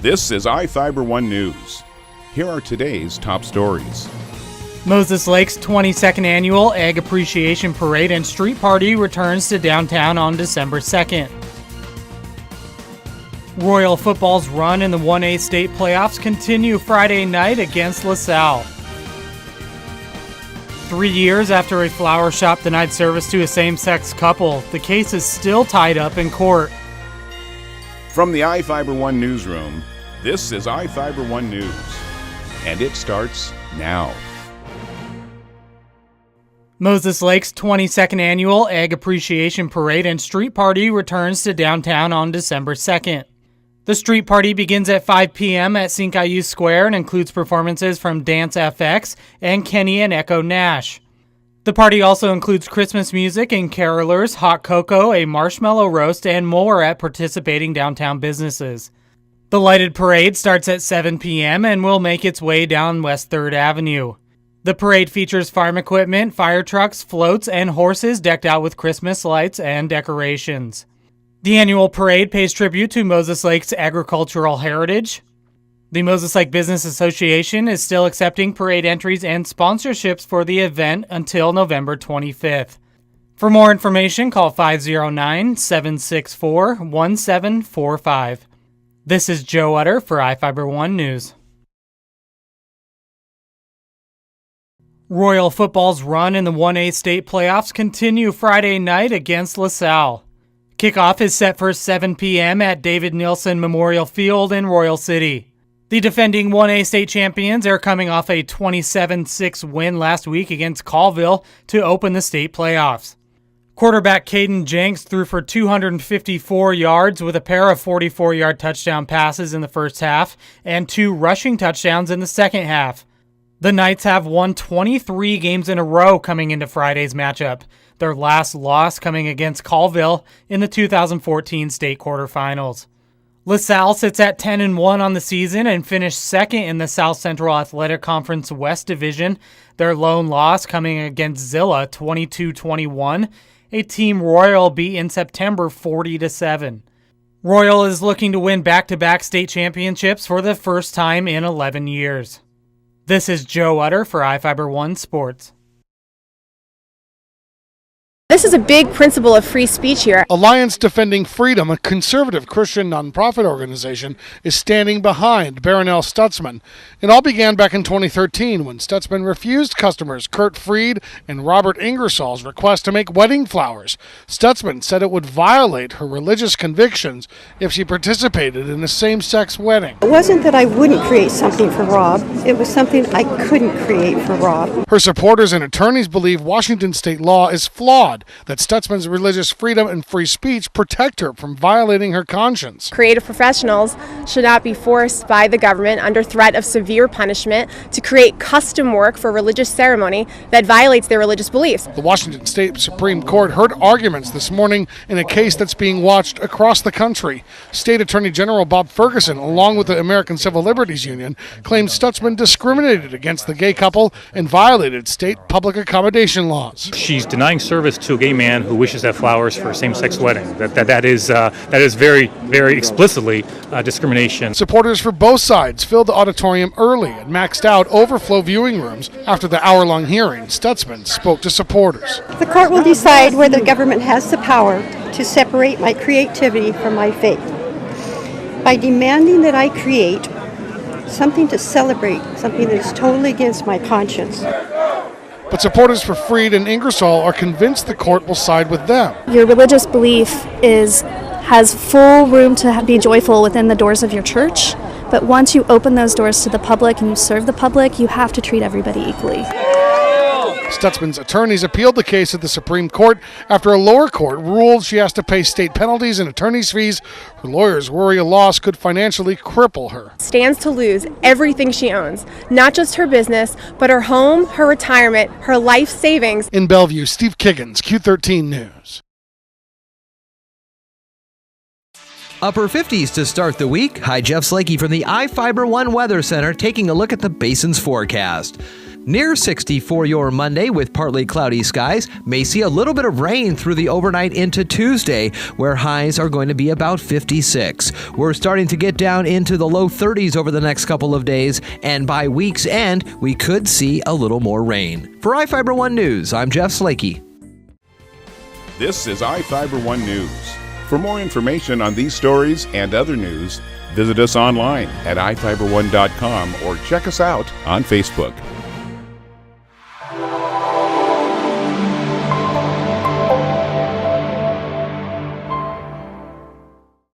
This is iFIBER 1 News. Here are today's top stories. Moses Lake's 22nd Annual Egg Appreciation Parade and Street Party returns to downtown on December 2nd. Royal football's run in the 1A state playoffs continue Friday night against LaSalle. 3 years after a flower shop denied service to a same-sex couple, the case is still tied up in court. From the iFIBER 1 newsroom, this is iFIBER 1 News, and it starts now. Moses Lake's 22nd Annual Egg Appreciation Parade and Street Party returns to downtown on December 2nd. The street party begins at 5 p.m. at Sinkayu Square and includes performances from Dance FX and Kenny and Echo Nash. The party also includes Christmas music and carolers, hot cocoa, a marshmallow roast, and more at participating downtown businesses. The lighted parade starts at 7 p.m. and will make its way down West 3rd Avenue. The parade features farm equipment, fire trucks, floats, and horses decked out with Christmas lights and decorations. The annual parade pays tribute to Moses Lake's agricultural heritage. The Moses Lake Business Association is still accepting parade entries and sponsorships for the event until November 25th. For more information, call 509-764-1745. This is Joe Utter for iFIBER 1 News. Royal football's run in the 1A state playoffs continue Friday night against LaSalle. Kickoff is set for 7 p.m. at David Nielsen Memorial Field in Royal City. The defending 1A state champions are coming off a 27-6 win last week against Colville to open the state playoffs. Quarterback Caden Jenks threw for 254 yards with a pair of 44-yard touchdown passes in the first half and 2 rushing touchdowns in the second half. The Knights have won 23 games in a row coming into Friday's matchup, their last loss coming against Colville in the 2014 state quarterfinals. LaSalle sits at 10-1 on the season and finished second in the South Central Athletic Conference West Division, their lone loss coming against Zilla 22-21, a team Royal beat in September 40-7. Royal is looking to win back-to-back state championships for the first time in 11 years. This is Joe Utter for iFIBER 1 Sports. This is a big principle of free speech here. Alliance Defending Freedom, a conservative Christian nonprofit organization, is standing behind Baronel Stutzman. It all began back in 2013 when Stutzman refused customers Kurt Fried and Robert Ingersoll's request to make wedding flowers. Stutzman said it would violate her religious convictions if she participated in a same-sex wedding. It wasn't that I wouldn't create something for Rob. It was something I couldn't create for Rob. Her supporters and attorneys believe Washington state law is flawed, that Stutzman's religious freedom and free speech protect her from violating her conscience. Creative professionals should not be forced by the government under threat of severe punishment to create custom work for religious ceremony that violates their religious beliefs. The Washington State Supreme Court heard arguments this morning in a case that's being watched across the country. State Attorney General Bob Ferguson, along with the American Civil Liberties Union, claimed Stutzman discriminated against the gay couple and violated state public accommodation laws. She's denying service to a gay man who wishes to have flowers for a same-sex wedding. That is very, very explicitly discrimination. Supporters for both sides filled the auditorium early and maxed out overflow viewing rooms. After the hour-long hearing, Stutzman spoke to supporters. The court will decide whether the government has the power to separate my creativity from my faith. By demanding that I create something to celebrate, something that is totally against my conscience. But supporters for Fried and Ingersoll are convinced the court will side with them. Your religious belief has full room to be joyful within the doors of your church, but once you open those doors to the public and you serve the public, you have to treat everybody equally. Stutzman's attorneys appealed the case at the Supreme Court after a lower court ruled she has to pay state penalties and attorney's fees. Her lawyers worry a loss could financially cripple her. Stands to lose everything she owns, not just her business, but her home, her retirement, her life savings. In Bellevue, Steve Kiggins, Q13 News. Upper 50s to start the week. Hi, Jeff Slakey from the iFIBER 1 Weather Center taking a look at the basin's forecast. Near 60 for your Monday with partly cloudy skies. May see a little bit of rain through the overnight into Tuesday, where highs are going to be about 56. We're starting to get down into the low 30s over the next couple of days, and by week's end, we could see a little more rain. For iFIBER 1 News, I'm Jeff Slakey. This is iFIBER 1 News. For more information on these stories and other news, visit us online at iFiber1.com or check us out on Facebook.